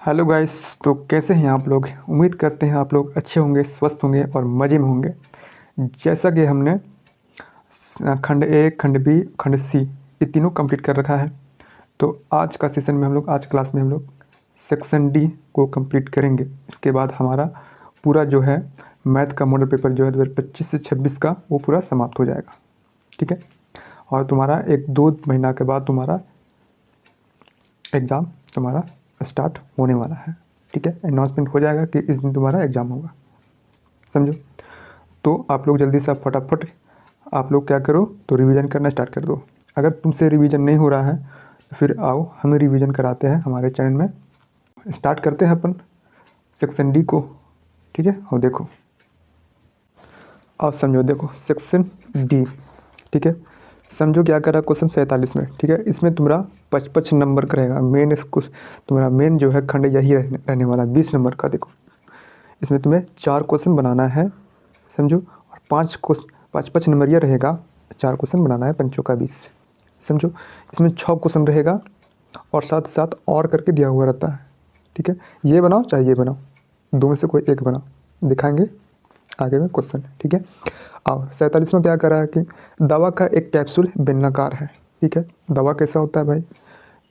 Hello guys. तो कैसे हैं आप लोग? उम्मीद करते हैं आप लोग अच्छे होंगे, स्वस्थ होंगे और मज़े में होंगे। जैसा कि हमने खंड ए, खंड बी, खंड सी ये तीनों कंप्लीट कर रखा है। तो आज का सेशन में हम लोग, आज क्लास में हम लोग सेक्शन डी को कंप्लीट करेंगे। इसके बाद हमारा पूरा जो है मैथ का मॉडल पेपर जो है 2025 से 26 का वो पूरा समाप्त हो जाएगा। ठीक है। और तुम्हारा 1-2 महीना के बाद तुम्हारा एग्ज़ाम तुम्हारा स्टार्ट होने वाला है। ठीक है, अनाउंसमेंट हो जाएगा कि इस दिन तुम्हारा एग्ज़ाम होगा। समझो। तो आप लोग जल्दी से फटाफट आप लोग क्या करो, तो रिवीजन करना स्टार्ट कर दो। अगर तुमसे रिवीजन नहीं हो रहा है तो फिर आओ हम रिवीजन कराते हैं हमारे चैनल में। स्टार्ट करते हैं अपन सेक्शन डी को। ठीक है, और देखो और समझो। देखो सेक्शन डी। ठीक है, समझो क्या करा क्वेश्चन 47 में। ठीक है, इसमें तुम्हारा 55 नंबर का रहेगा। मेन इसको तुम्हारा मेन जो है खंड यही रहने वाला 20 नंबर का। देखो इसमें तुम्हें 4 क्वेश्चन बनाना है। समझो। और 5 नंबर रहेगा। 4 क्वेश्चन बनाना है, 5 का 20। समझो। इसमें 6 क्वेश्चन रहेगा और साथ साथ और करके दिया हुआ रहता है। ठीक है, ये बनाओ चाहे ये बनाओ, दो में से कोई एक बनाओ, दिखाएंगे आगे में क्वेश्चन। ठीक है। और 47 में क्या करा है कि दवा का एक कैप्सूल बेलनाकार है। ठीक है, दवा कैसा होता है भाई?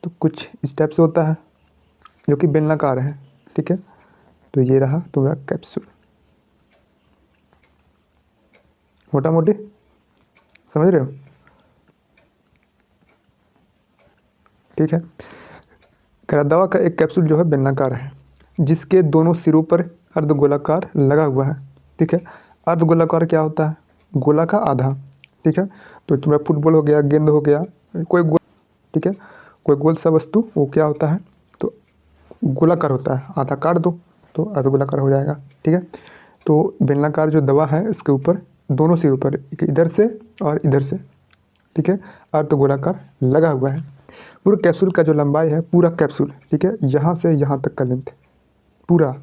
तो कुछ इस टाइप से होता है जो कि बेलनाकार है। ठीक है, तो ये रहा तुम्हारा कैप्सूल। मोटा मोटी समझ रहे हो? ठीक है। कह रहा दवा का एक कैप्सूल जो है बेलनाकार है जिसके दोनों सिरों पर अर्धगोलाकार लगा हुआ है। ठीक है, अर्धगोलाकार क्या होता है? गोला का आधा। ठीक है, तो तुम्हारा फुटबॉल हो गया, गेंद हो गया, कोई गोल। ठीक है, कोई गोल सा वस्तु वो क्या होता है? तो गोलाकार होता है। आधा काट दो तो अर्धगोलाकार हो जाएगा। ठीक है, तो बेलनाकार जो दवा है इसके ऊपर दोनों सिरों पर, इधर से और इधर से, ठीक है, अर्धगोलाकार लगा हुआ है। पूरा कैप्सूल का जो लंबाई है, पूरा कैप्सूल, ठीक है, यहाँ से यहाँ तक का लेंथ पूरा,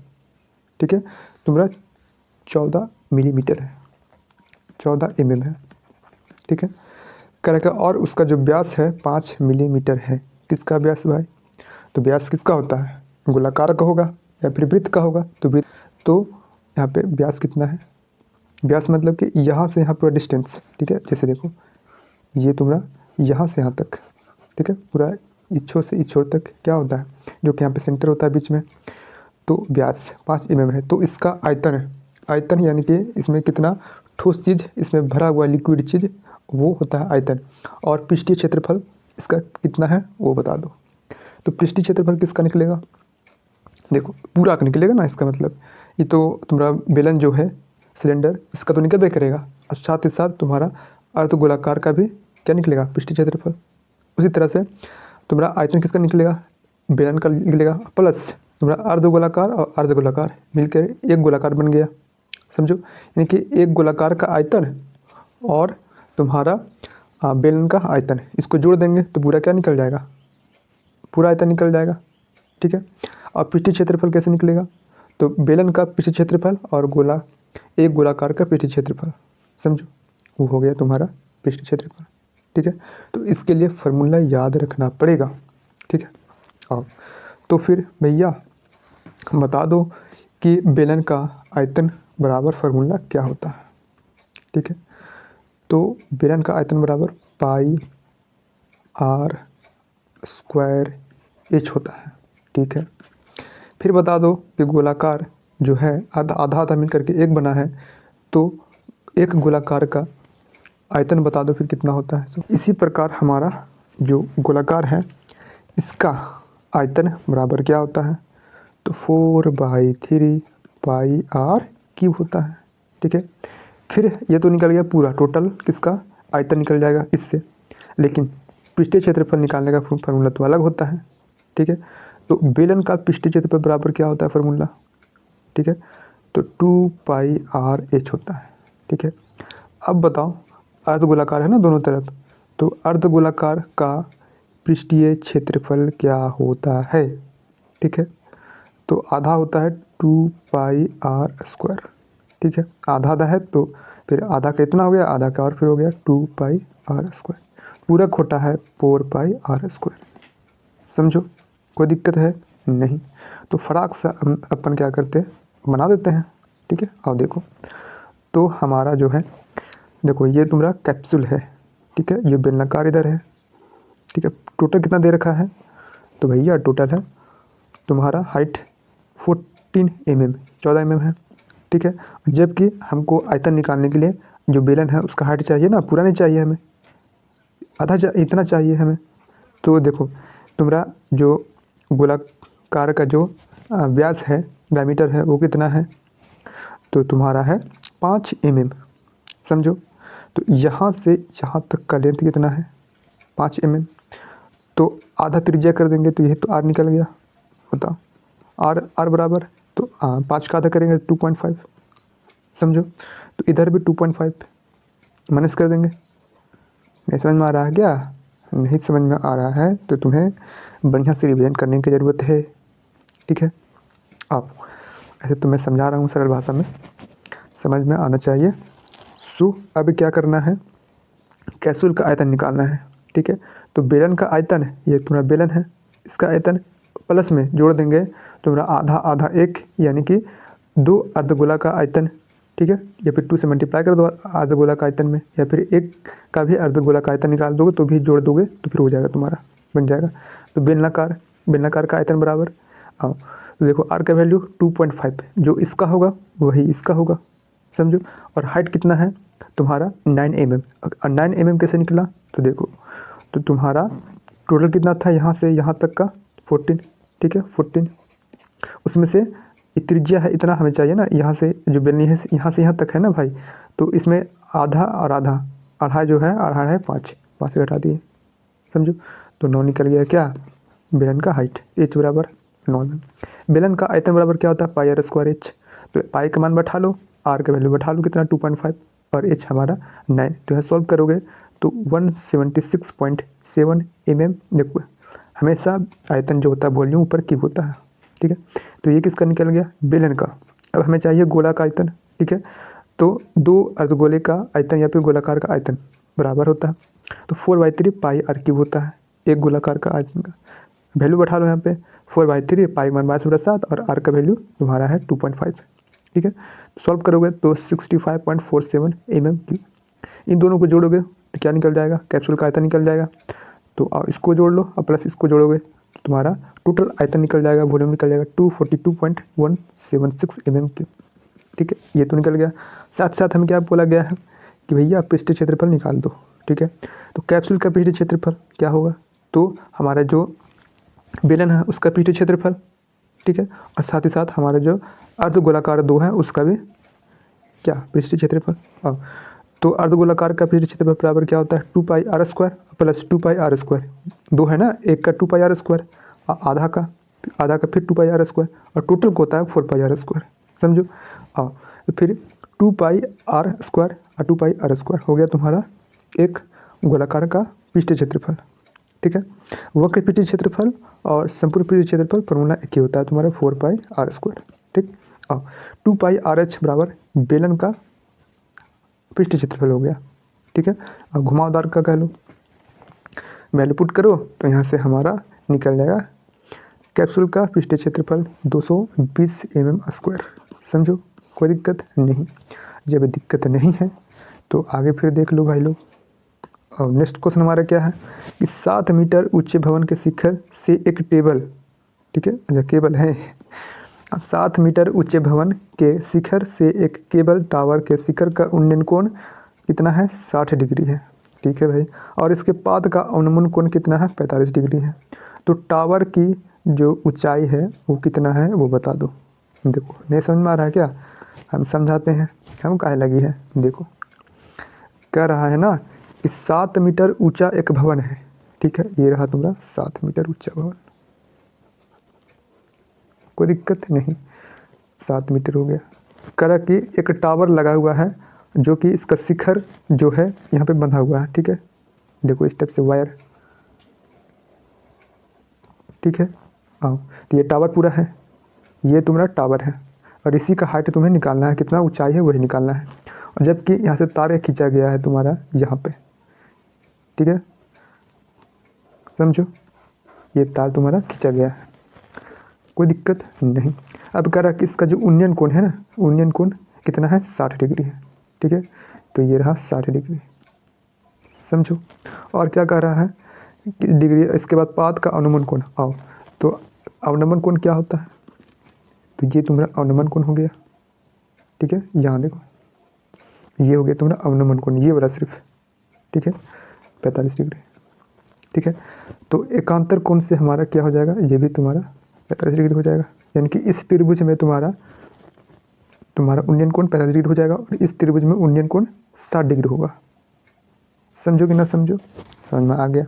ठीक है, तुम्हारा 14 मिलीमीटर है, 14 है। ठीक है, करेगा। और उसका जो व्यास है 5 मिलीमीटर है। किसका व्यास भाई? तो व्यास किसका होता है? गोलाकार का होगा या फिर वृत्त का होगा? तो वृत्त। तो यहाँ पे व्यास कितना है? व्यास मतलब कि यहाँ से यहाँ पूरा डिस्टेंस। ठीक है, जैसे देखो ये तुम्हारा यहाँ से यहाँ तक, ठीक है, पूरा इस छोर से इस छोर तक क्या होता है, जो कि यहाँ पे सेंटर होता है बीच में। तो व्यास 5 है। तो इसका आयतन है, आयतन यानी कि इसमें कितना ठोस चीज़ इसमें भरा हुआ लिक्विड चीज़, वो होता है आयतन। और पृष्ठीय क्षेत्रफल इसका कितना है वो बता दो। तो पृष्ठीय क्षेत्रफल किसका निकलेगा? देखो पूरा का निकलेगा ना, इसका मतलब ये तो तुम्हारा बेलन जो है सिलेंडर, इसका तो निकल करेगा। और साथ ही साथ तुम्हारा अर्धगोलाकार का भी क्या निकलेगा? पृष्ठीय क्षेत्रफल। उसी तरह से तुम्हारा आयतन किसका निकलेगा? बेलन का निकलेगा, प्लस तुम्हारा अर्धगोलाकार और अर्धगोलाकार मिलकर एक गोलाकार बन गया। समझो, यानी कि एक गोलाकार का आयतन और तुम्हारा बेलन का आयतन, इसको जोड़ देंगे तो पूरा क्या निकल जाएगा? पूरा आयतन निकल जाएगा। ठीक है, और पृष्ठीय क्षेत्रफल कैसे निकलेगा? तो बेलन का पृष्ठीय क्षेत्रफल और एक गोलाकार का पृष्ठीय क्षेत्रफल, समझो, वो हो गया तुम्हारा पृष्ठीय क्षेत्रफल। ठीक है, तो इसके लिए फार्मूला याद रखना पड़ेगा। ठीक है, और तो फिर भैया बता दो कि बेलन का आयतन बराबर फार्मूला क्या होता है। ठीक है, तो बेलन का आयतन बराबर पाई आर स्क्वायर एच होता है। ठीक है, फिर बता दो कि गोलाकार जो है आधा आधा आधा मिल करके एक बना है, तो एक गोलाकार का आयतन बता दो फिर कितना होता है। तो इसी प्रकार हमारा जो गोलाकार है इसका आयतन बराबर क्या होता है? तो 4/3 पाई आर क्यूब होता है। ठीक है, फिर ये तो निकल गया पूरा टोटल किसका आयतन निकल जाएगा इससे, लेकिन पृष्ठीय क्षेत्रफल निकालने का फार्मूला तो अलग होता है। ठीक है, तो बेलन का पृष्ठीय क्षेत्रफल बराबर क्या होता है फार्मूला? ठीक है, तो 2πr/h होता है। ठीक है, अब बताओ अर्धगोलाकार है ना दोनों तरफ, तो अर्धगोलाकार का पृष्ठीय क्षेत्रफल क्या होता है? ठीक है, तो आधा होता है 2πr²। ठीक है, आधा आधा है तो फिर आधा का इतना हो गया, आधा का और फिर हो गया 2πr²। पूरा खोटा है 4πr²। समझो, कोई दिक्कत है नहीं? तो फटाक से अपन क्या करते हैं, बना देते हैं। ठीक है, अब देखो तो हमारा जो है, देखो ये तुम्हारा कैप्सूल है। ठीक है, ये बेलनाकार इधर है। ठीक है, टोटल कितना दे रखा है, तो भैया टोटल है तुम्हारा हाइट 14 mm, 14 mm है। ठीक है, जबकि हमको आयतन निकालने के लिए जो बेलन है उसका हाइट चाहिए ना, पूरा नहीं चाहिए हमें, इतना चाहिए हमें। तो देखो तुम्हारा जो गोलाकार का जो व्यास है, डायमीटर है, वो कितना है, तो तुम्हारा है 5 mm। समझो, तो यहाँ से यहाँ तक का लेंथ कितना है, 5 mm। तो आधा त्रिज्या कर देंगे तो ये तो आर निकल गया। बताओ आर बराबर, तो 5 का आधा करेंगे 2.5। समझो, तो इधर भी 2.5 माइनस कर देंगे। नहीं समझ में आ रहा है क्या, नहीं समझ में आ रहा है तो तुम्हें बढ़िया से रिवीजन करने की ज़रूरत है। ठीक है, अब ऐसे तो मैं समझा रहा हूँ सरल भाषा में, समझ में आना चाहिए। अब क्या करना है, कैप्सूल का आयतन निकालना है। ठीक है, तो बेलन का आयतन, ये तुम्हारा बेलन है, इसका आयतन प्लस में जोड़ देंगे तुम्हारा आधा आधा 1, यानी कि 2 अर्धगोला का आयतन। ठीक है, या फिर 2 से मल्टीप्लाई कर दो अर्धगोला का आयतन में, या फिर 1 का भी अर्धगोला का आयतन निकाल दोगे तो भी जोड़ दोगे तो फिर हो जाएगा, तुम्हारा बन जाएगा। तो बेलनाकार का आयतन बराबर, हाँ तो देखो आर का वैल्यू 2.5, जो इसका होगा वही इसका होगा। समझो, और हाइट कितना है तुम्हारा 9 mm। और 9 mm कैसे निकला, तो देखो तो तुम्हारा टोटल कितना था यहाँ से यहाँ तक का 14। ठीक है, 14, उसमें से त्रिज्या है इतना हमें चाहिए ना, यहाँ से जो बेलनी है यहाँ से यहाँ तक है ना भाई, तो इसमें आधा और आधा, आधा जो है आधा है 5 से घटा दिए। समझो, तो 9 निकल गया क्या, बेलन का हाइट h बराबर 9 mm। बेलन का आयतन बराबर क्या होता है, पाई आर स्क्वायर एच। तो पाई का मान बैठा लो, आर का वैल्यू बैठा लो कितना 2.5, और एच हमारा 9। तो यहाँ सॉल्व करोगे तो 176.7 mm। देखो हमेशा आयतन जो होता है वॉल्यूम ऊपर की होता है। ठीक है, तो ये किसका निकल गया, बेलन का। अब हमें चाहिए गोला का आयतन। ठीक है, तो 2 अर्धगोले का आयतन या फिर गोलाकार का आयतन बराबर होता है, तो 4/3 पाई आर क्यूब होता है एक गोलाकार का आयतन का। वैल्यू बैठा लो यहाँ पे 4/3, पाई मान 7 और आर का वैल्यू तुम्हारा है 2.5। ठीक है, सॉल्व करोगे तो 65.47 mm। इन दोनों को जोड़ोगे तो क्या निकल जाएगा, कैप्सूल का आयतन निकल जाएगा। तो इसको जोड़ लो और प्लस इसको जोड़ोगे तो तुम्हारा टोटल आयतन निकल जाएगा, वॉल्यूम निकल जाएगा 242.176 mm। ठीक है, ये तो निकल गया। साथ साथ हमें क्या बोला गया है कि भैया पृष्ठीय क्षेत्रफल निकाल दो। ठीक है, तो कैप्सूल का पृष्ठीय क्षेत्रफल क्या होगा, तो हमारा जो बेलन है उसका पृष्ठीय क्षेत्रफल। ठीक है, और साथ ही साथ हमारा जो अर्धगोलाकार 2 है उसका भी क्या पृष्ठीय क्षेत्रफल। तो अर्धगोलाकार का पृष्ठीय क्षेत्रफल बराबर क्या होता है, 2 pi r square plus 2 pi r square. 2 है ना, एक का 2 पाई आर स्क्वायर, आधा का फिर 2 पाई आर स्क्वायर, और टोटल को होता है 4 पाई आर स्क्वायर। समझो, तो फिर 2 पाई आर स्क्वायर और 2 पाई आर स्क्वायर हो गया तुम्हारा एक गोलाकार का पृष्ठीय क्षेत्रफल। ठीक है, वक्र पृष्ठीय क्षेत्रफल और संपूर्ण पृष्ठीय क्षेत्रफल फॉर्मूला एक ही होता है तुम्हारा 4 पाई आर स्क्वायर। ठीक, 2 पाई आर एच बराबर बेलन का पृष्ठीय क्षेत्रफल हो गया। ठीक है, अब घुमावदार का कह लो, वैल्यू पुट करो तो यहाँ से हमारा निकल जाएगा कैप्सूल का पृष्ठीय क्षेत्रफल 220 mm स्क्वायर। समझो, कोई दिक्कत नहीं। जब दिक्कत नहीं है तो आगे फिर देख लो भाई लोग। और नेक्स्ट क्वेश्चन हमारा क्या है कि 7 मीटर ऊंचे भवन के शिखर से एक टेबल, ठीक है, अच्छा केबल है, 7 मीटर ऊंचे भवन के शिखर से एक केबल टावर के शिखर का उन्नयन कोण कितना है, 60 डिग्री है। ठीक है भाई, और इसके पाद का अवनमन कोण कितना है, 45 डिग्री है। तो टावर की जो ऊंचाई है वो कितना है वो बता दो। देखो नहीं समझ में आ रहा है क्या, हम समझाते हैं, हम काहे लगी है। देखो कह रहा है ना कि 7 मीटर ऊंचा एक भवन है। ठीक है, ये रहा तुम्हारा 7 मीटर ऊंचा भवन, कोई दिक्कत नहीं, 7 मीटर हो गया। कह रहा कि एक टावर लगा हुआ है जो कि इसका शिखर जो है यहाँ पे बंधा हुआ है। ठीक है, देखो इस टाइप से वायर। ठीक है, हाँ, तो ये टावर पूरा है, ये तुम्हारा टावर है, और इसी का हाइट तुम्हें निकालना है, कितना ऊंचाई है वही निकालना है। और जबकि यहाँ से तार खींचा गया है तुम्हारा यहाँ पे। ठीक है, समझो, ये तार तुम्हारा खींचा गया है। कोई दिक्कत नहीं। अब कह रहा है कि इसका जो उन्नयन कोण है ना, उन्नयन कोण कितना है, 60 डिग्री है। ठीक है, तो ये रहा 60 डिग्री, समझो। और क्या कह रहा है कि डिग्री, इसके बाद पाद का अवनमन कोण। आओ, तो अवनमन कोण क्या होता है, तो ये तुम्हारा अवनमन कोण हो गया। ठीक है, यहाँ देखो, ये हो गया तुम्हारा अवनमन कोण, ये वाला सिर्फ। ठीक है, 45 डिग्री। ठीक है, तो एकांतर कोण से हमारा क्या हो जाएगा, ये भी तुम्हारा 45 डिग्री हो जाएगा। यानी कि इस त्रिभुज में तुम्हारा उन्नयन कोण 45 डिग्री हो जाएगा और इस त्रिभुज में उन्नयन कोण 60 डिग्री होगा। समझो कि ना समझो, समझ में आ गया।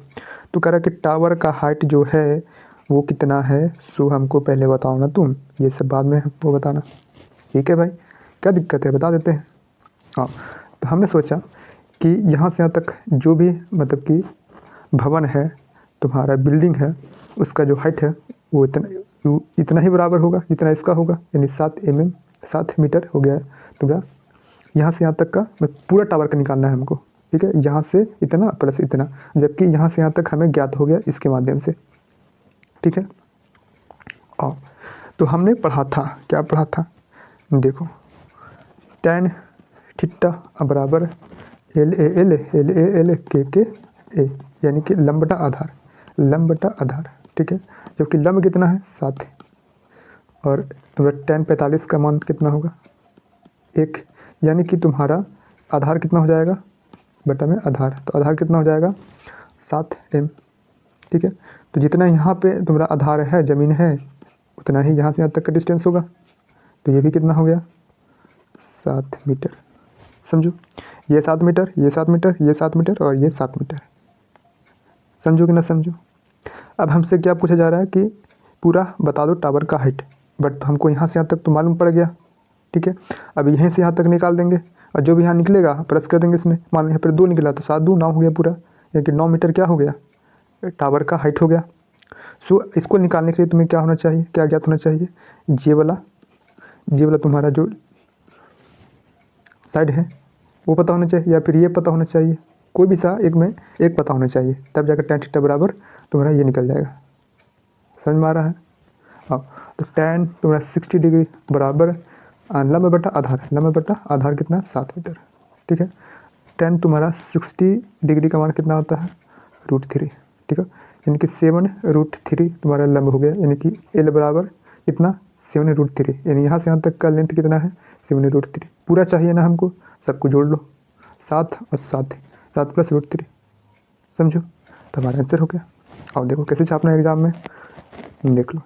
तो कह रहा कि टावर का हाइट जो है वो कितना है, सो हमको पहले बताओ ना तुम, ये सब बाद में हमको बताना। ठीक है भाई, क्या दिक्कत है, बता देते हैं। हाँ, तो हमने सोचा कि यहाँ से यहाँ तक जो भी मतलब कि भवन है तुम्हारा, बिल्डिंग है, उसका जो हाइट है वो इतना ही बराबर होगा जितना इसका होगा, यानी 7 मीटर हो गया तुम्हारा। यहाँ से यहाँ तक का पूरा टावर का निकालना है हमको। ठीक है, यहाँ से इतना प्लस इतना, जबकि यहाँ से यहाँ तक हमें ज्ञात हो गया इसके माध्यम से। ठीक है, और तो हमने पढ़ा था, क्या पढ़ा था, देखो, tan थीटा बराबर एल ए एल के ए, यानी कि लंब बटा आधार। ठीक है, जबकि लंब कितना है 7 है, और तुम्हारा tan 45 का मान कितना होगा 1, यानी कि तुम्हारा आधार कितना हो जाएगा बटा में आधार, तो आधार कितना हो जाएगा 7m। ठीक है, तो जितना यहाँ पे तुम्हारा आधार है, ज़मीन है, उतना ही यहाँ से यहाँ तक का डिस्टेंस होगा, तो ये भी कितना हो गया 7 मीटर। समझो, ये 7 मीटर, ये 7 मीटर, ये 7 मीटर और ये 7 मीटर। समझो कि ना समझो। अब हमसे क्या पूछा जा रहा है कि पूरा बता दो टावर का हाइट, बट हमको यहाँ से यहाँ तक तो मालूम पड़ गया। ठीक है, अब यहीं से यहाँ तक निकाल देंगे और जो भी यहाँ निकलेगा प्लस कर देंगे इसमें। मान लो यहाँ पर 2 निकला तो 7 2 9 हो गया पूरा, यानी कि 9 मीटर क्या हो गया, टावर का हाइट हो गया। सो इसको निकालने के लिए तुम्हें क्या होना चाहिए, क्या ज्ञात होना चाहिए, ये वाला तुम्हारा जो साइड है वो पता होना चाहिए, या फिर ये पता होना चाहिए, कोई भी सा एक में एक पता होना चाहिए, तब जाकर tan थीटा बराबर तुम्हारा ये निकल जाएगा। समझ में आ रहा है। हाँ, तो tan तुम्हारा 60 डिग्री बराबर लंब बटा आधार कितना 7 मीटर। ठीक है, tan तुम्हारा 60 डिग्री का मान कितना होता है √3। ठीक है, यानी कि 7√3 तुम्हारा लंब हो गया, यानी कि L बराबर कितना 7√3, यानी यहाँ से यहाँ तक का लेंथ कितना है 7√3। पूरा चाहिए ना हमको, सबको जोड़ लो, 7 और 7 प्लस √3। समझो, तो हमारा आंसर हो गया। और देखो कैसे छापना है एग्जाम में, देख लो,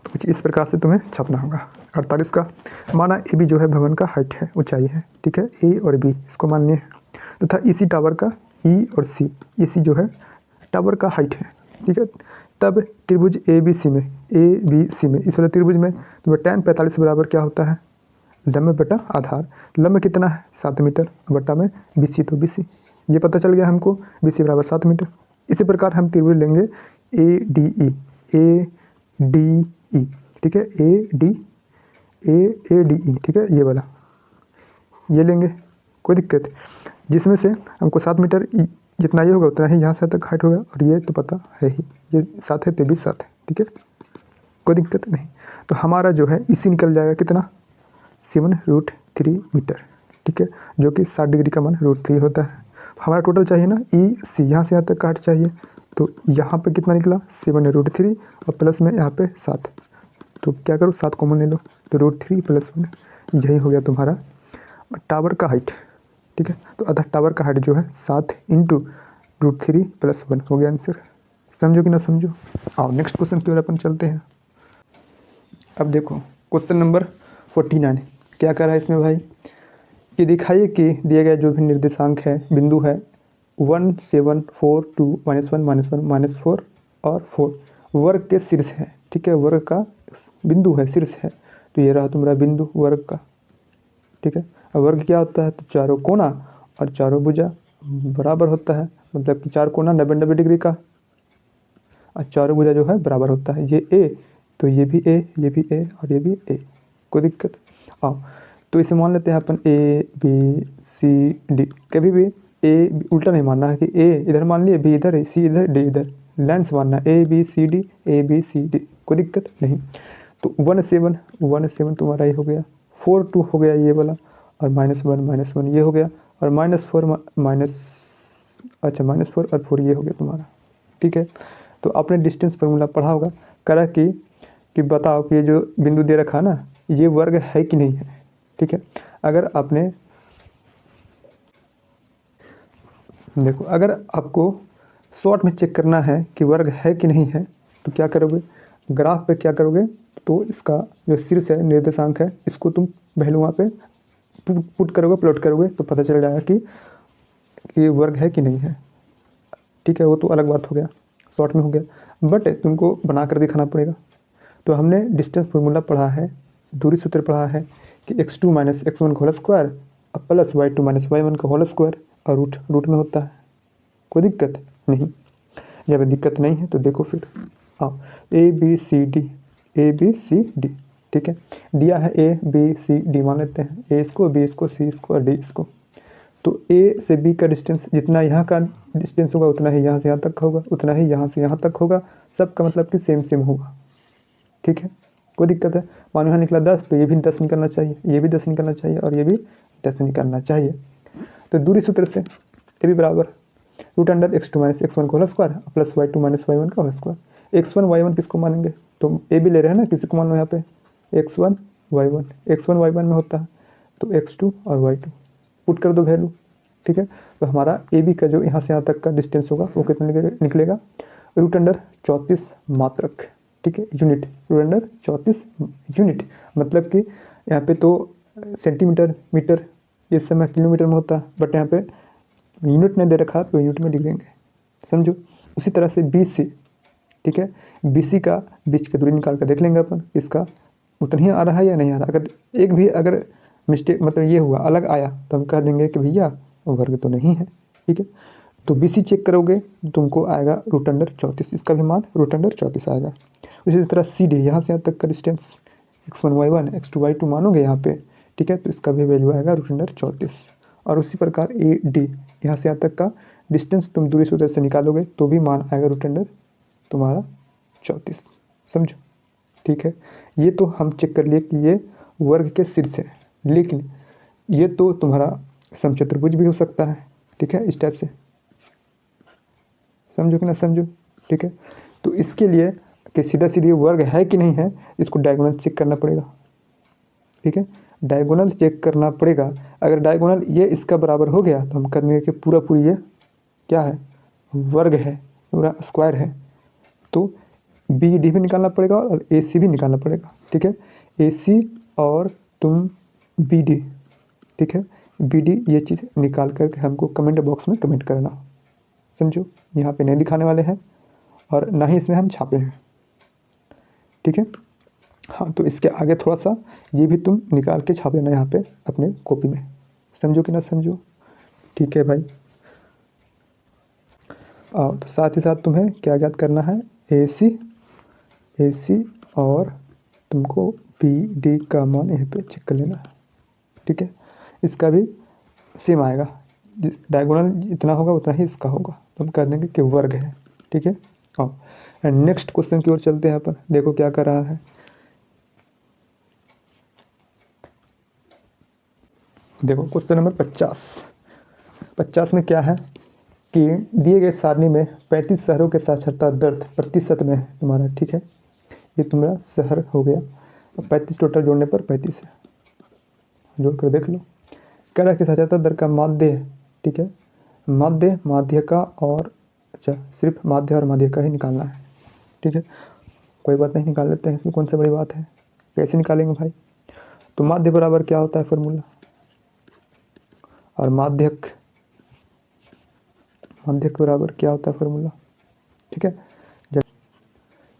तो कुछ इस प्रकार से तुम्हें छापना होगा। 48 का माना ए बी जो है भवन का हाइट है, ऊंचाई है। ठीक है, ए और बी इसको मान लिए, तथा इसी टावर का ई और सी, इसी जो है टावर का हाइट है। ठीक है, तब त्रिभुज ए बी सी में इस वाले त्रिभुज में तो tan 45 बराबर क्या होता है लंब बटा आधार। लंब कितना है 7 मीटर बटा में BC, तो BC ये पता चल गया हमको, BC बराबर 7 मीटर। इसी प्रकार हम त्रिभुज लेंगे ADE। ठीक है, ADE, ठीक है, ये वाला ये लेंगे, कोई दिक्कत, जिसमें से हमको 7 मीटर जितना ये होगा उतना ही यहाँ से तक हाइट होगा, और ये तो पता है ही, ये 7 है तो भी 7 है। ठीक है, कोई दिक्कत नहीं। तो हमारा जो है इसी निकल जाएगा कितना 7√3 मीटर। ठीक है, जो कि 60 डिग्री का मान √3 होता है। हमारा टोटल चाहिए ना EC, यहाँ से यहाँ तक का हाइट चाहिए, तो यहाँ पे कितना निकला 7√3 और प्लस में यहाँ पे 7, तो क्या करो 7 कॉमन ले लो, तो √3 + 1, यही हो गया तुम्हारा टावर का हाइट। ठीक है, तो अतः टावर का हाइट जो है 7 × √3 + 1 हो गया आंसर। समझो कि ना समझो। आओ नेक्स्ट क्वेश्चन की ओर अपन चलते हैं। अब देखो क्वेश्चन नंबर 49 क्या कर रहा है इसमें भाई, कि दिखाइए कि दिए गए जो भी निर्देशांक है, बिंदु है 1 7 4 2 -1 -1 -4 और 4 वर्ग के शीर्ष है। ठीक है, वर्ग का बिंदु है, शीर्ष है, तो ये रहा तुम्हारा बिंदु वर्ग का। ठीक है, अब वर्ग क्या होता है, तो चारों कोना और चारों भुजा बराबर होता है, मतलब कि 4 कोना 90 डिग्री का और चारों भुजा जो है बराबर होता है। ये ए, तो ये भी ए, ये भी ए और ये भी ए, कोई दिक्कत। आओ तो इसे मान लेते हैं अपन ABCD, कभी भी ए उल्टा नहीं मानना है कि ए इधर मान लिए, बी इधर है, सी इधर, डी इधर, लाइन्स मानना A B C D A B C D, कोई दिक्कत नहीं। तो 1 7 तुम्हारा ये हो गया, 4 2 हो गया ये वाला, और -1 ये हो गया, और -4 -4 और 4 ये हो गया तुम्हारा। ठीक है, तो आपने डिस्टेंस फार्मूला पढ़ा होगा, करा कि बताओ कि ये जो बिंदु दे रखा ना ये वर्ग है कि नहीं है। ठीक है, अगर आपने देखो, अगर आपको शॉर्ट में चेक करना है कि वर्ग है कि नहीं है तो क्या करोगे, ग्राफ पे क्या करोगे, तो इसका जो शीर्ष है निर्देशांक है इसको तुम वैल्यू वहाँ पे पुट करोगे, प्लॉट करोगे, तो पता चल जाएगा कि वर्ग है कि नहीं है। ठीक है, वो तो अलग बात हो गया, शॉर्ट में हो गया, बट तुमको बना कर दिखाना पड़ेगा। तो हमने डिस्टेंस फार्मूला पढ़ा है, दूरी सूत्र पढ़ा है कि x2 - x1 का whole square plus y2 - y1 का होल स्क्वायर, और रूट में होता है। कोई दिक्कत नहीं, जब दिक्कत नहीं है तो देखो फिर हाँ, ए बी सी डी। ठीक है, दिया है ए बी सी डी, मान लेते हैं ए इसको, बी इसको, सी इसको और डी इसको। तो ए से बी का डिस्टेंस जितना यहाँ का डिस्टेंस होगा उतना ही यहाँ से यहाँ तक होगा, उतना ही यहाँ से यहाँ तक होगा, सबका मतलब कि सेम होगा। ठीक है, कोई दिक्कत है। मानो यहाँ निकला 10 तो ये भी 10 निकलना चाहिए, ये भी 10 निकलना चाहिए, और ये भी 10 निकलना चाहिए। तो दूरी सूत्र से ए भी बराबर √x2 - x1 का whole square plus y2 - y1 का होल स्क्वायर। x1 y1 किसको मानेंगे, तो ए भी ले रहे हैं ना, किसी को मानो यहाँ पे x1 y1 में होता है, तो x2 और y2 पुट कर दो वैल्यू। ठीक है, तो हमारा ए बी का जो यहाँ से यहाँ तक का डिस्टेंस होगा वो कितना निकलेगा, √34 मात्रक। ठीक है, यूनिट, √34 यूनिट, मतलब कि यहाँ पे तो सेंटीमीटर मीटर ये समय किलोमीटर में होता है, बट यहाँ पे यूनिट नहीं दे रखा तो यूनिट में लिख देंगे, समझो। उसी तरह से BC, ठीक है, BC का बीच की दूरी निकाल कर देख लेंगे अपन, इसका उतना ही आ रहा है या नहीं आ रहा। अगर एक भी अगर मिस्टेक मतलब ये हुआ अलग आया तो हम कह देंगे कि भैया वर्ग तो नहीं है। ठीक है, तो BC चेक करोगे तुमको आएगा √34, इसका भी मान √34 आएगा। उसी तरह CD, यहाँ से यहाँ तक का distance x1 y1 x2 y2 मानोगे यहाँ पे, ठीक है, तो इसका भी वैल्यू आएगा √34। और उसी प्रकार AD, यहाँ से यहाँ तक का डिस्टेंस तुम दूरी सूत्र से निकालोगे तो भी मान आएगा √34, समझो। ठीक है, ये तो हम चेक कर लिए कि ये वर्ग के शीर्ष है, लेकिन ये तो तुम्हारा समचतुर्भुज भी हो सकता है। ठीक है, इस टाइप से, समझो कि ना समझो। ठीक है, तो इसके लिए कि सीधा सीधी वर्ग है कि नहीं है, इसको डायगोनल चेक करना पड़ेगा। ठीक है, डायगोनल चेक करना पड़ेगा। अगर डायगोनल ये इसका बराबर हो गया तो हम कर देंगे कि पूरा ये क्या है, वर्ग है, पूरा स्क्वायर है। तो BD भी निकालना पड़ेगा और AC भी निकालना पड़ेगा। ठीक है, AC और तुम BD, ठीक है, BD ये चीज़ निकाल करके हमको कमेंट बॉक्स में कमेंट करना, समझो। यहाँ पे नहीं दिखाने वाले हैं और ना ही इसमें हम छापे हैं। ठीक है, हाँ, तो इसके आगे थोड़ा सा ये भी तुम निकाल के छाप लेना यहाँ पे अपने कॉपी में, समझो कि ना समझो। ठीक है भाई, और तो साथ ही साथ तुम्हें क्या याद करना है, AC और तुमको BD का मान यहाँ पे चेक कर लेना है। ठीक है, इसका भी सेम आएगा, डायगोनल जितना होगा उतना ही इसका होगा, तो हम कह देंगे कि वर्ग है। ठीक है, हाँ, एंड नेक्स्ट क्वेश्चन की ओर चलते हैं अपन। देखो क्या कर रहा है, देखो क्वेश्चन नंबर 50 में क्या है कि दिए गए सारणी में 35 शहरों के साक्षरता दर प्रतिशत में है तुम्हारा। ठीक है, ये तुम्हारा शहर हो गया, 35 टोटल जोड़ने पर 35 है, जोड़ कर देख लो। कह रहा है कि साक्षरता दर का माध्य, ठीक है, माध्य का और अच्छा सिर्फ माध्य और माध्य का ही निकालना है। ठीक है, कोई बात नहीं, निकाल लेते हैं, इसमें कौन सी बड़ी बात है। कैसे निकालेंगे भाई, तो माध्य बराबर क्या होता है फॉर्मूला, और माध्यक बराबर क्या होता है फॉर्मूला। ठीक है, जब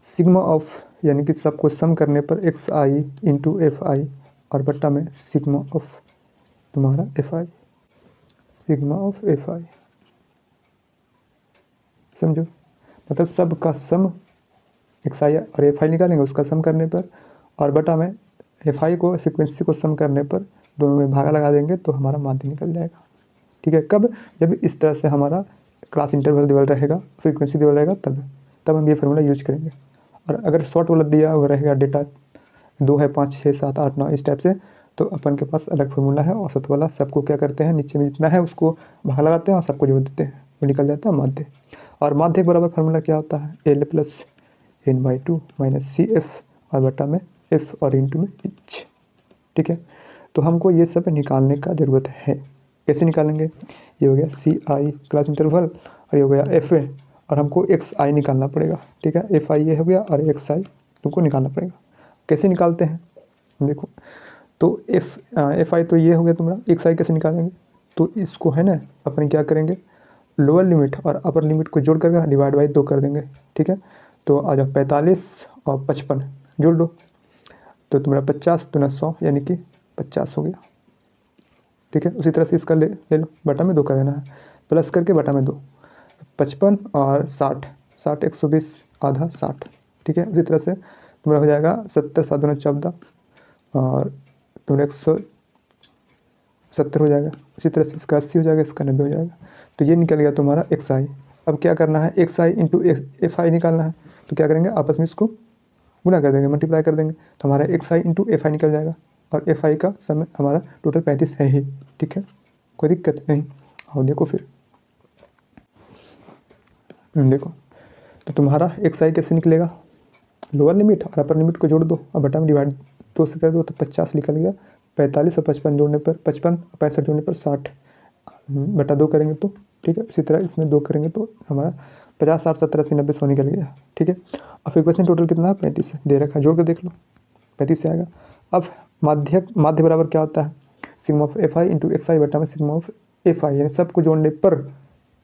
सिग्मा ऑफ यानी कि सबको सम करने पर XI × FI और बट्टा में सिग्मा ऑफ तुम्हारा FI, सिग्मा ऑफ FI, समझो। मतलब सब का सम XI और FI निकालेंगे उसका सम करने पर, और बटा में FI को फ्रिक्वेंसी को सम करने पर दोनों में भागा लगा देंगे तो हमारा माध्य निकल जाएगा। ठीक है, कब, जब इस तरह से हमारा क्लास इंटरवल दिया रहेगा, फ्रीक्वेंसी दिया रहेगा तब। तब हम ये फार्मूला यूज करेंगे। और अगर शॉर्ट वाला दिया हुआ रहेगा डेटा 2 है, 5, 6, 7, 8, 9 इस टाइप से, तो अपन के पास अलग फार्मूला है। औसत वाला सबको क्या करते हैं, नीचे में जितना है उसको भाग लगाते हैं और सबको जोड़ देते हैं, वो निकल जाता है माध्य। और माध्य के बराबर फार्मूला क्या होता है, L plus n/2 minus CF और बटा में F और इंटू में H। ठीक है, तो हमको ये सब निकालने का ज़रूरत है। कैसे निकालेंगे, ये हो गया CI क्लास इंटरवल और ये हो गया FA और हमको XI निकालना पड़ेगा। ठीक है, FI ये हो गया और XI तुमको निकालना पड़ेगा। कैसे निकालते हैं देखो, तो FI तो ये हो गया तुम्हारा, XI कैसे निकालेंगे, तो इसको है ना अपन क्या करेंगे, लोअर लिमिट और अपर लिमिट को जोड़ करके डिवाइड बाई 2 कर देंगे। ठीक है, तो आ जाओ 45 और 55 जोड़ लो, तो तुम्हारा 50 दूना 100 यानी कि 50 हो गया। ठीक है, उसी तरह से इसका ले लो, बटा में 2 कर देना है, प्लस करके बटा में 2, 55 और 60, 60 120 आधा 60। ठीक है, उसी तरह से तुम्हारा हो जाएगा 70 7 दूना 14 और तुम्हारा 170 हो जाएगा। उसी तरह से इसका 80 हो जाएगा, इसका 90 हो जाएगा। तो ये निकल गया तुम्हारा XI। अब क्या करना है, XI इंटू FI निकालना है, तो क्या करेंगे, आपस में इसको गुना कर देंगे, मल्टीप्लाई कर देंगे, तो हमारा XI इंटू FI निकल जाएगा। और FI का समय हमारा टोटल 35 है ही। ठीक है, कोई दिक्कत नहीं। और देखो फिर देखो, तो तुम्हारा XI कैसे निकलेगा, लोअर लिमिट और अपर लिमिट को जोड़ दो और बटा में डिवाइड 2 से कर दो, तो 50 निकल गया। 45 और 55 जोड़ने पर 55 और 65 जोड़ने पर 60 बटा 2 करेंगे तो, ठीक है, इसी तरह इसमें 2 करेंगे तो हमारा 50 60 70 80 90 100 निकल गया। ठीक है, अब फ्रीक्वेंसी टोटल कितना है, 35 दे रखा है, जोड़ कर देख लो, 35 से आएगा। अब माध्य बराबर क्या होता है, sigma of FI into XI बटा में सिग्मा ऑफ FI, यानी सबको जोड़ने पर।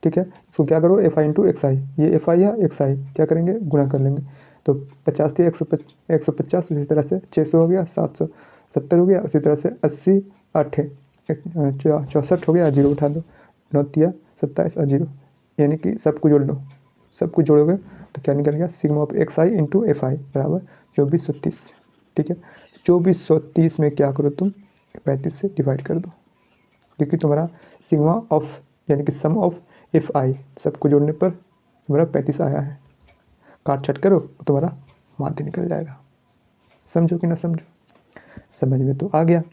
ठीक है, इसको क्या करो, FI इंटू XI, ये FI या XI क्या करेंगे, गुणा कर लेंगे, तो 50 थी 150, इसी तरह से 600 हो गया, 770 हो गया, उसी तरह से 80 8 64 हो गया, जीरो उठा दो, 9 तिया 27 और 0, यानी कि सबको जोड़ लो, सबको जोड़ोगे तो क्या निकल गया, sigma of XI into FI बराबर 2430। ठीक है, 2430 में क्या करो तुम, 35 से डिवाइड कर दो, क्योंकि तुम्हारा सिग्मा ऑफ यानी कि सम ऑफ FI सबको जोड़ने पर तुम्हारा 35 आया है। काट छट करो तो तुम्हारा माध्य निकल जाएगा। समझो कि ना समझो, समझ में तो आ गया,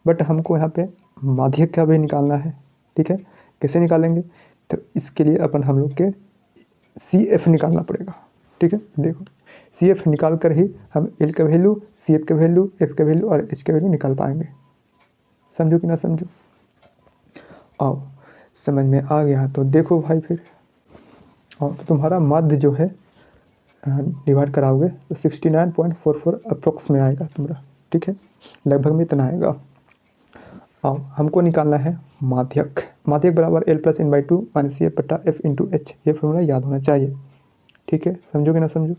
बट हमको यहाँ पे माध्य का भी निकालना है। ठीक है, कैसे निकालेंगे, तो इसके लिए अपन हम लोग के CF निकालना पड़ेगा। ठीक है, देखो CF निकाल कर ही हम L का वैल्यू, CF का वैल्यू, F का वैल्यू और H का वैल्यू निकाल पाएंगे। समझो कि ना समझो, आओ समझ में आ गया तो देखो भाई फिर, और तो तुम्हारा माध्य जो है डिवाइड कराओगे तो 69.44 अप्रोक्स में आएगा तुम्हारा। ठीक है, लगभग में इतना आएगा। आओ हमको निकालना है माध्यक, माध्यक बराबर L plus n/2 minus CF बटा F इंटू H, ये फॉर्मूला याद होना चाहिए। ठीक है, समझो कि ना समझो,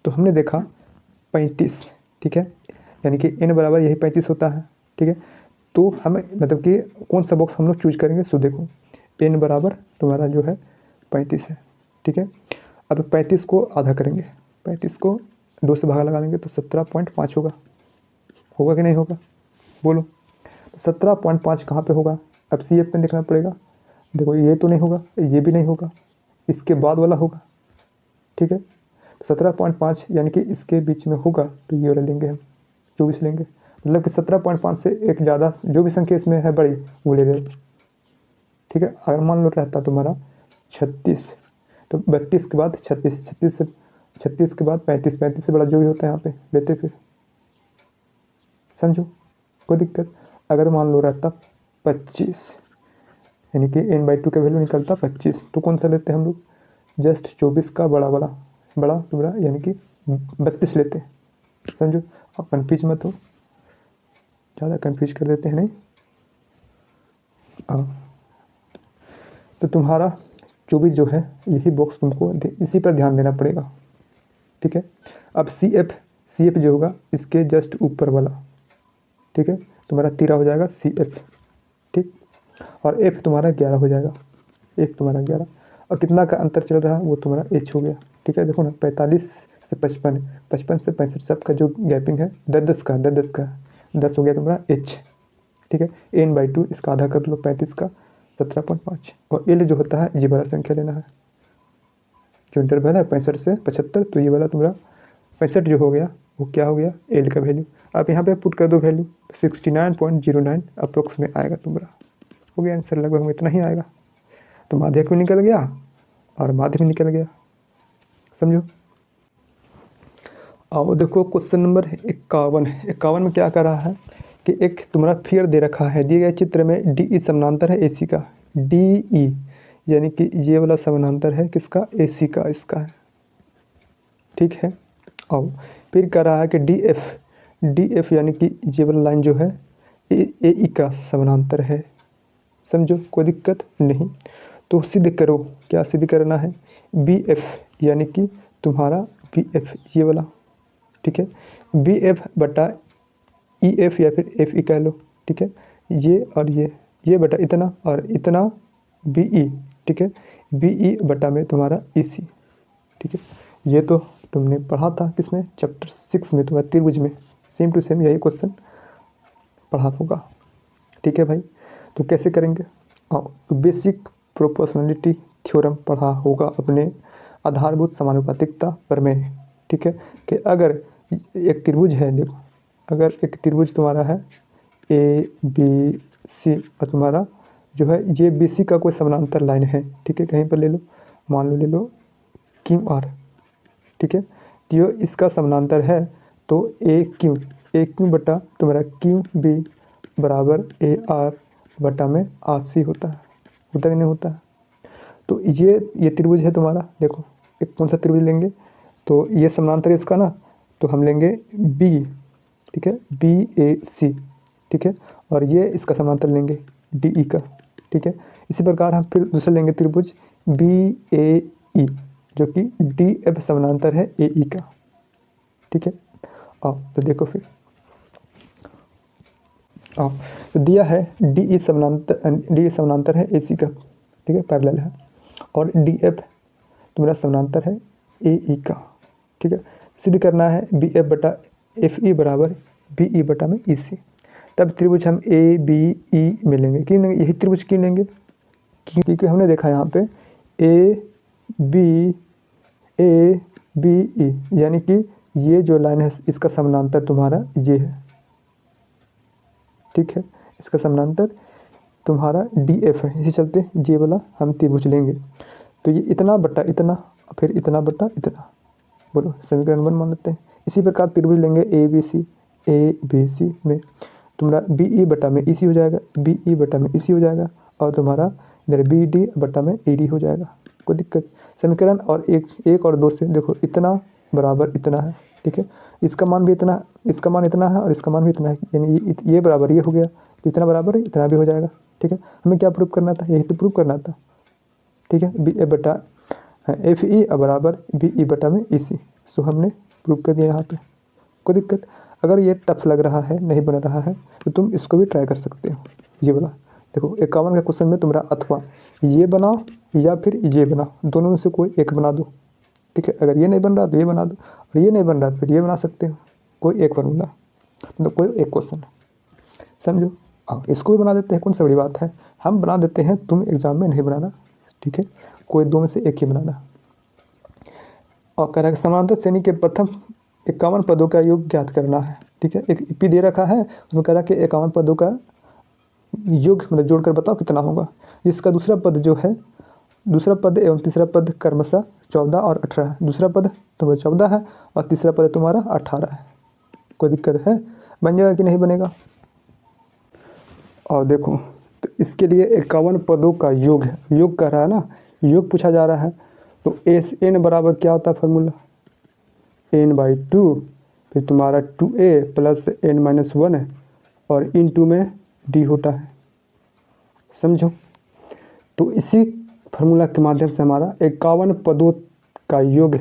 तो हमने देखा 35, ठीक है, यानी कि n बराबर यही 35 होता है। ठीक है, तो हमें मतलब कि कौन सा बॉक्स हम लोग चूज करेंगे, सो देखो n बराबर तुम्हारा जो है 35 है। ठीक है, अब 35 को आधा करेंगे, 35 को 2 से भागा लगा लेंगे तो 17.5 होगा, होगा कि नहीं होगा, बोलो। तो 17.5 कहाँ पे होगा, अब CF में देखना पड़ेगा। देखो ये तो नहीं होगा, ये भी नहीं होगा, इसके बाद वाला होगा। ठीक है, तो 17.5 यानी कि इसके बीच में होगा, तो ये वाला लेंगे हम, 24 लेंगे, मतलब कि 17.5 से एक ज़्यादा जो भी संख्या इसमें है बड़ी वो ले लें। ठीक है, अगर मान लो रहता तुम्हारा 36, तो 32 के बाद 36, 36 के बाद 35, 35 से बड़ा जो भी होता है यहाँ पे लेते फिर। समझो, कोई दिक्कत। अगर मान लो रहता 25, यानी कि n/2 का वैल्यू निकलता 25, तो कौन सा लेते हैं हम लोग, जस्ट 24 का बड़ा तुम्हारा यानी कि 32 लेते हैं। समझो, आप कन्फ्यूज मत हो, ज़्यादा कन्फ्यूज कर देते हैं नहीं। हाँ, तो तुम्हारा 24 जो है यही बॉक्स तुमको इसी पर ध्यान देना पड़ेगा। ठीक है, अब CF जो होगा इसके जस्ट ऊपर वाला। ठीक है, तुम्हारा 13 हो जाएगा CF। ठीक, और F तुम्हारा 11 हो जाएगा, F तुम्हारा 11, और कितना का अंतर चल रहा है वो तुम्हारा H हो गया। ठीक है, देखो ना 45 से 55, 55 से 65 सबका जो गैपिंग है 10 का 10 हो गया तुम्हारा H। ठीक है, n/2 इसका आधा कर लो 35 का 17.5, और L जो होता है ये बड़ा संख्या लेना है। जो इंटरवल है 65 से 75, तो ये वाला तुम्हारा 65 जो हो गया वो क्या हो गया, एल का वैल्यू। आप यहाँ पे पुट कर दो वैल्यू, 69.09 अप्रोक्स में आएगा तुम्हारा। हो गया आंसर, लगभग में इतना ही आएगा। तो माध्यक भी निकल गया और माध्य भी निकल गया, समझो। आओ देखो क्वेश्चन नंबर 51। 51 में क्या कर रहा है कि एक तुम्हारा फिगर दे रखा है, दिए गए चित्र में डी ई समानांतर है ए सी का। डी ई यानी कि ये वाला समानांतर है किसका, ए सी का, इसका है, ठीक है। आओ फिर कह रहा है कि डी एफ यानी कि ये वाला लाइन जो है ए ई का समानांतर है, समझो, कोई दिक्कत नहीं। तो सिद्ध करो, क्या सिद्ध करना है, बी एफ यानी कि तुम्हारा बी एफ ये वाला, ठीक है, बी एफ बटा ई एफ या फिर एफ ई कह लो, ठीक है, ये और ये बटा इतना और इतना बी ई, ठीक है, बी ई बटा में तुम्हारा ई सी, ठीक है। ये तो तुमने पढ़ा था किसमें, चैप्टर 6 में, तुम्हारा त्रिभुज में, सेम टू सेम यही क्वेश्चन पढ़ा होगा, ठीक है भाई। तो कैसे करेंगे, तो बेसिक प्रोपोर्शनलिटी थ्योरम पढ़ा होगा अपने आधारभूत समानुपातिकता प्रमेय, ठीक है, कि अगर एक त्रिभुज है, देखो अगर एक त्रिभुज तुम्हारा है ए बी सी और तुम्हारा जो है ये बी सी का कोई समानांतर लाइन है, ठीक है, कहीं पर ले लो, मान लो ले लो क्यू आर, ठीक है, तो इसका समानांतर है, तो ए क्यू बटा तुम्हारा क्यू बी बराबर ए आर बटा में आर सी होता है, होता कि नहीं होता है। तो ये त्रिभुज है तुम्हारा, देखो एक कौन सा त्रिभुज लेंगे, तो ये समानांतर इसका ना, तो हम लेंगे बी, ठीक है, बी ए सी, ठीक है, और ये इसका समानांतर लेंगे डी ई का, ठीक है। इसी प्रकार हम फिर दूसरा लेंगे त्रिभुज बी ए ई जो कि डी एफ समानांतर है ए ई का, ठीक है। आओ तो देखो फिर, आओ तो दिया है डी ई समानांतर है ए सी का, ठीक है, पैरेलल है, और डी एफ तुम्हारा समानांतर है ए ई का, ठीक है। सिद्ध करना है बी एफ बटा एफ ई बराबर बी ई बटा में ई सी। तब त्रिभुज हम ए बी ई में लेंगे, क्यों लेंगे यही त्रिभुज, क्यों लेंगे, क्योंकि हमने देखा यहाँ पे ए बी ई यानी कि ये जो लाइन है इसका समानांतर तुम्हारा ये है, ठीक है, इसका समानांतर तुम्हारा डी एफ है, इसी चलते ये वाला हम त्रिभुज लेंगे। तो ये इतना बटा इतना फिर इतना बटा इतना, बोलो समीकरण 1 मान लेते हैं। इसी प्रकार त्रिभुज लेंगे ए बी सी में तुम्हारा बी ई बटा में ई सी हो जाएगा, बी ई बटा में ई सी हो जाएगा, और तुम्हारा इधर बी डी बटा में ए डी हो जाएगा, कोई दिक्कत। समीकरण और एक और 2 से देखो इतना बराबर इतना है, ठीक है, इसका मान भी इतना, इसका मान इतना है और इसका मान भी इतना है, यानी ये बराबर ये हो गया, तो इतना बराबर है इतना भी हो जाएगा, ठीक है। हमें क्या प्रूव करना था, यही तो प्रूव करना था, ठीक है, बी ए बटा एफ ई बराबर बी ई बटा में ई सी, सो हमने प्रूव कर दिया यहाँ पे, कोई दिक्कत। अगर ये टफ लग रहा है, नहीं बन रहा है, तो तुम इसको भी ट्राई कर सकते हो, ये वाला देखो 51 का क्वेश्चन में तुम्हारा अथवा ये बनाओ या फिर ये बनाओ, दोनों में से कोई एक बना दो, ठीक है। अगर ये नहीं बन रहा तो ये बना दो, और ये नहीं बन रहा तो फिर ये बना सकते हो, कोई एक फॉर्मूला, तो कोई एक क्वेश्चन, समझो। अब इसको भी बना देते हैं, कौन सा बड़ी बात है, हम बना देते हैं, तुम एग्जाम में नहीं बनाना, ठीक है, कोई 2 में से एक ही बनाना। और कह रहा है समानांतर श्रेणी के प्रथम 51 पदों का योग ज्ञात करना है, ठीक है। एक पी दे रखा है, उसमें कह रहा है कि 51 पदों का योग मतलब जोड़कर बताओ कितना होगा। जिसका दूसरा पद जो है, दूसरा पद एवं तीसरा पद क्रमशः 14 और 18 है, दूसरा पद तुम्हारा 14 है और तीसरा पद तुम्हारा 18 है, कोई दिक्कत है, बन जाएगा कि नहीं बनेगा। और देखो तो इसके लिए 51 पदों का योग है, योग कह रहा है ना, योग पूछा जा रहा है, तो एस एन बराबर क्या होता है फार्मूला, n/2, फिर तुम्हारा 2a प्लस n-1 है और इन 2 में d होता है, समझो। तो इसी फार्मूला के माध्यम से हमारा 51 पदों का योग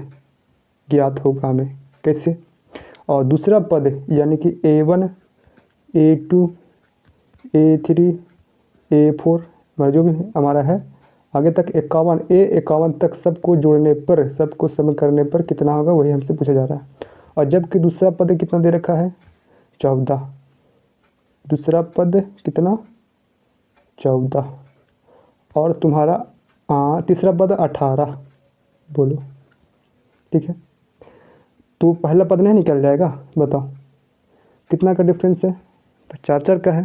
ज्ञात होगा हमें, कैसे। और दूसरा पद यानी कि a1 a2 a3 a4 मतलब जो भी हमारा है आगे तक 51 तक सबको जोड़ने पर, सबको सम करने पर कितना होगा, वही हमसे पूछा जा रहा है। और जबकि दूसरा पद कितना दे रखा है 14, दूसरा पद कितना 14 और तुम्हारा तीसरा पद 18, बोलो ठीक है। तो पहला पद नहीं निकल जाएगा, बताओ कितना का डिफरेंस है, तो 4 4 का है,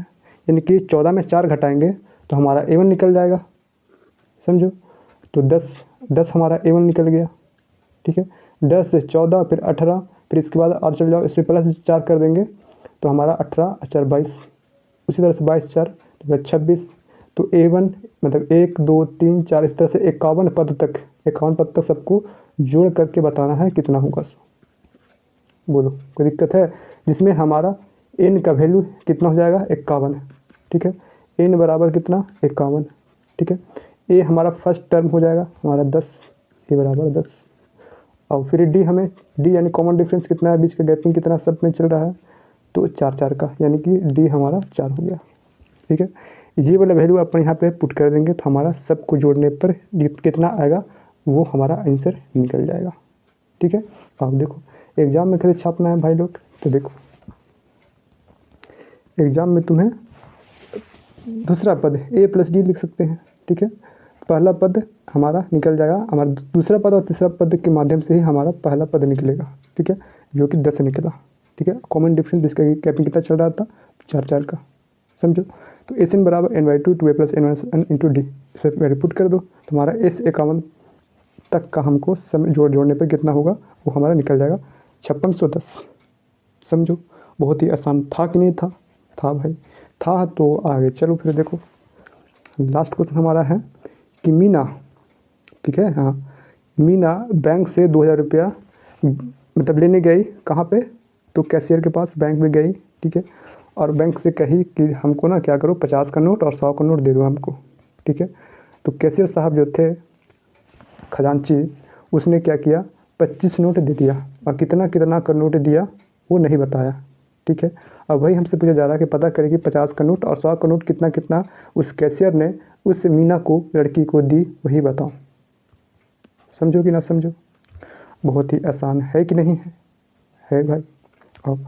यानी कि 14 में 4 घटाएंगे तो हमारा A1 निकल जाएगा, समझो। तो 10 10 हमारा A1 निकल गया, ठीक है। 10 से 14 फिर 18, फिर इसके बाद और चल जाओ, इसमें प्लस 4 कर देंगे तो हमारा 18 4 22, उसी तरह से 22 4 तो फिर 26। तो A1 मतलब 1 2 3 4 इस तरह से 51 पद तक, 51 पद तक सबको जोड़ करके बताना है कितना होगा। बोलो कोई दिक्कत है, जिसमें हमारा n का वैल्यू कितना हो जाएगा 51, ठीक है। n बराबर कितना 51, ठीक है। a हमारा फर्स्ट टर्म हो जाएगा हमारा 10, a बराबर 10। और फिर d हमें d यानी कॉमन डिफरेंस कितना है, बीच का गैपिंग कितना सब में चल रहा है, तो 4 4 का, यानी कि d हमारा 4 हो गया, ठीक है। ये वाला वैल्यू अपन यहाँ पे पुट कर देंगे तो हमारा सबको जोड़ने पर कितना आएगा वो हमारा आंसर निकल जाएगा, ठीक है। अब देखो एग्जाम में कैसे छापना है भाई लोग, तो देखो एग्जाम में तुम्हें दूसरा पद a प्लस डी लिख सकते हैं, ठीक है। पहला पद हमारा निकल जाएगा, हमारा दूसरा पद और तीसरा पद के माध्यम से ही हमारा पहला पद निकलेगा, ठीक है, जो कि 10 निकला, ठीक है। कॉमन डिफरेंस जिसका कैपिंग कितना चल रहा था 4 4 का, समझो। तो एस एन बराबर n/2 2a plus n into D, इस पर पुट कर दो तो हमारा S 51 तक का हमको जोड़ने पर कितना होगा वो हमारा निकल जाएगा 5610, समझो। बहुत ही आसान था कि नहीं था, था भाई, था। तो आगे चलो फिर देखो लास्ट क्वेश्चन हमारा है कि मीना, ठीक है, हाँ, मीना बैंक से 2000 रुपया मतलब लेने गई, कहाँ पे, तो कैशियर के पास बैंक में गई, ठीक है। और बैंक से कही कि हमको ना क्या करो 50 का नोट और 100 का नोट दे दो हमको, ठीक है। तो कैशियर साहब जो थे खजांची, उसने क्या किया 25 नोट दे दिया, और कितना कितना का नोट दिया वो नहीं बताया, ठीक है। अब वही हमसे पूछा जा रहा है कि पता करें कि 50 का नोट और 100 का नोट कितना कितना उस कैशियर ने उस मीना को लड़की को दी, वही बताओ। समझो कि ना समझो, बहुत ही आसान है कि नहीं है भाई। अब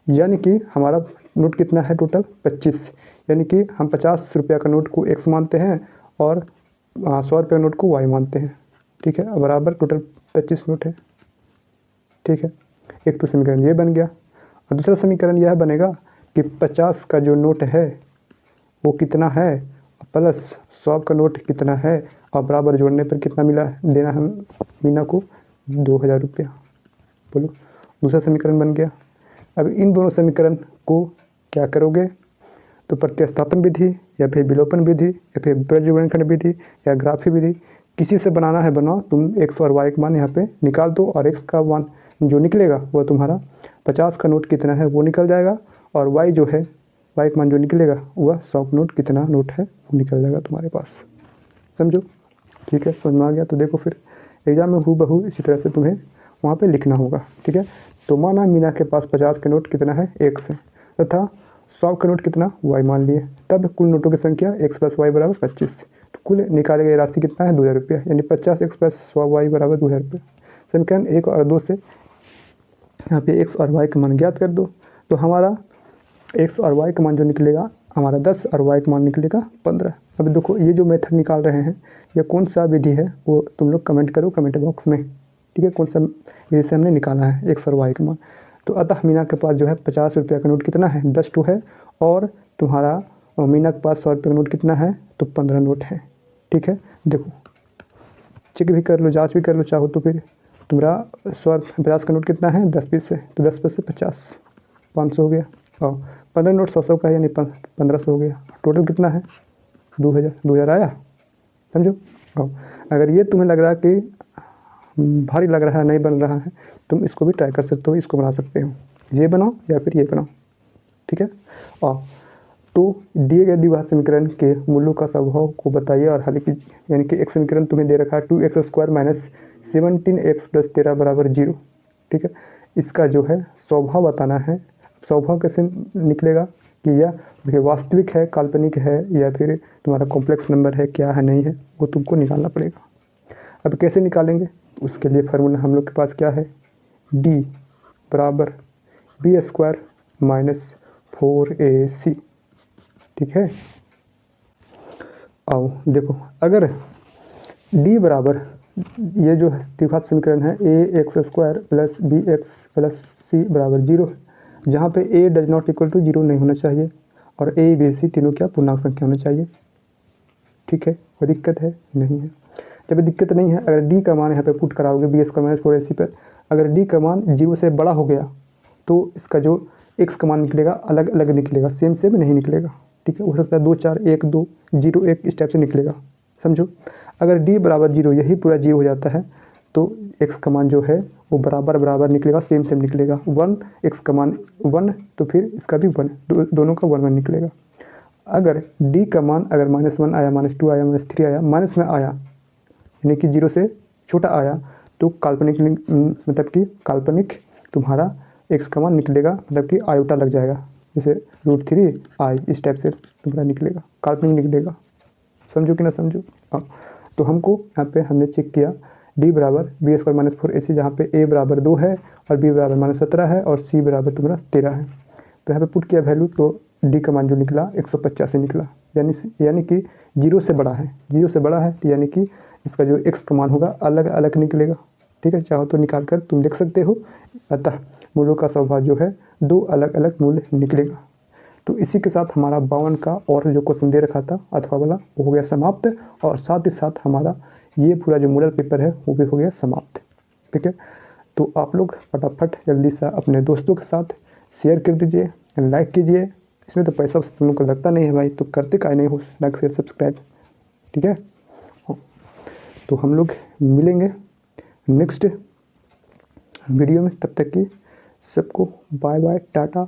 यानी कि हमारा नोट कितना है टोटल 25, यानी कि हम 50 रुपया का नोट को x मानते हैं और 100 रुपये नोट को y मानते हैं, ठीक है। बराबर टोटल 25 नोट है, ठीक है। एक तो समीकरण ये बन गया, और दूसरा समीकरण यह बनेगा कि 50 का जो नोट है वो कितना है प्लस 100 का नोट कितना है, और बराबर जोड़ने पर कितना मिला देना हम मीना को 2000 रुपया। बोलो दूसरा समीकरण बन गया। अब इन दोनों समीकरण को क्या करोगे, तो प्रतिस्थापन विधि या फिर विलोपन विधि या फिर बीजगणित विधि या ग्राफी विधि, किसी से बनाना है बनाओ। तुम x और y का मान यहाँ पे निकाल दो, और x का मान जो निकलेगा वो तुम्हारा 50 का नोट कितना है वो निकल जाएगा, और y जो है y का मान जो निकलेगा वह 100 का नोट कितना नोट है वो निकल जाएगा तुम्हारे पास, समझो, ठीक है। समझ में आ गया। तो देखो फिर एग्जाम में हूबहू इसी तरह से तुम्हें वहाँ पे लिखना होगा, ठीक है। तो माना मीना के पास 50 के नोट कितना है x है, तथा 100 का नोट कितना y मान लिए, तब कुल नोटों की संख्या x प्लस वाई बराबर 25, तो कुल निकाले गए राशि कितना है 2000 रुपया, यानी 50x प्लस वाई बराबर 2000 रुपये। समीकरण 1 और 2 से यहाँ पे x और y का मान ज्ञात कर दो, तो हमारा x और y का मान जो निकलेगा हमारा 10 और y का मान निकलेगा 15। अब देखो ये जो मेथड निकाल रहे हैं ये कौन सा विधि है वो तुम लोग कमेंट करो कमेंट बॉक्स में, ठीक है। कौन सा विधि से हमने निकाला है x और y का मान। तो अतः मीना के पास जो है 50 रुपया का नोट कितना है 10 टू है, और तुम्हारा मीना के पास 100 रुपये का नोट कितना है तो 15 नोट है, ठीक है। देखो चेक भी कर लो, जाँच भी कर लो चाहो तो। फिर तुम्हारा 50 का नोट कितना है 10 पीस है, तो 10 पीस से 50 500 हो गया, और 15 नोट 100 का है यानी 1500 हो गया। टोटल कितना है 2000 आया, समझो। और अगर ये तुम्हें लग रहा है कि भारी लग रहा है नहीं बन रहा है, तुम इसको भी ट्राई कर सकते हो, इसको बना सकते हो, ये बनाओ या फिर ये बनाओ, ठीक है। और तो दिए गए द्विघात समीकरण के मूल्यों का स्वभाव को बताइए और हल कीजिए। यानी कि एक समीकरण तुम्हें दे रखा है 2x² माइनस 17x प्लस 13 बराबर 0, ठीक है। इसका जो है स्वभाव बताना है। स्वभाव कैसे निकलेगा कि यह देखिए वास्तविक है, काल्पनिक है, या फिर तुम्हारा कॉम्प्लेक्स नंबर है, क्या है नहीं है वो तुमको निकालना पड़ेगा। अब कैसे निकालेंगे, उसके लिए फार्मूला हम लोग के पास क्या है, d बराबर b² माइनस 4ac, ठीक है। आओ देखो अगर d बराबर ये जो द्विघात समीकरण है a x square plus b x plus c बराबर 0 है, जहाँ पे a does not equal to 0 नहीं होना चाहिए और ए बी सी तीनों क्या पूर्णांक संख्या होना चाहिए। ठीक है, कोई दिक्कत है नहीं है। जब दिक्कत नहीं है, अगर डी का मान यहाँ पे पुट कराओगे बी स्क्वायर माइनस 4ac पर, अगर डी का मान 0 से बड़ा हो गया तो इसका जो एक्स का मान निकलेगा अलग अलग निकलेगा, सेम सेम नहीं निकलेगा। ठीक है, हो सकता है 2 4 1 2 0 1 इस टाइप से निकलेगा, समझो। अगर डी बराबर 0 यही पूरा 0 हो जाता है तो एक्स का मान जो है वो बराबर बराबर निकलेगा, सेम सेम निकलेगा। 1 एक्स का मान 1 तो फिर इसका भी 1, दोनों का 1 1 निकलेगा। अगर डी का मान अगर -1 आया, -2 आया, -3 आया, माइनस में आया यानी कि 0 से छोटा आया तो काल्पनिक मतलब कि काल्पनिक तुम्हारा एक्स का मान निकलेगा, मतलब कि आयोटा लग जाएगा, जैसे √3 आई इस टाइप से तुम्हारा निकलेगा, काल्पनिक निकलेगा। समझो कि ना समझो। हाँ, तो हमको यहाँ पे हमने चेक किया डी बराबर बी स्क्वायर माइनस 4ac, जहाँ पे ए बराबर 2 है और बी बराबर -17 है और सी बराबर तुम्हारा 13 है। तो यहाँ पे पुट किया वैल्यू तो डी का मान जो निकला 185 निकला, यानी कि 0 से बड़ा है, 0 से बड़ा है तो यानी कि इसका जो एक्स का मान होगा अलग अलग निकलेगा। ठीक है, चाहो तो निकाल कर तुम देख सकते हो। अतः मूलों का स्वभाव जो है 2 अलग अलग मूल्य निकलेगा। तो इसी के साथ हमारा 52 का और जो क्वेश्चन दे रखा था अथवा वाला वो हो गया समाप्त, और साथ ही साथ हमारा ये पूरा जो मॉडल पेपर है वो भी हो गया समाप्त। ठीक है, तो आप लोग फटाफट जल्दी से अपने दोस्तों के साथ शेयर कर दीजिए, लाइक कीजिए। इसमें तो पैसा तुम लोग को लगता नहीं है भाई, तो करते काहे नहीं हो लाइक शेयर सब्सक्राइब। ठीक है, तो हम लोग मिलेंगे नेक्स्ट वीडियो में, तब तक कि सबको बाय बाय टाटा।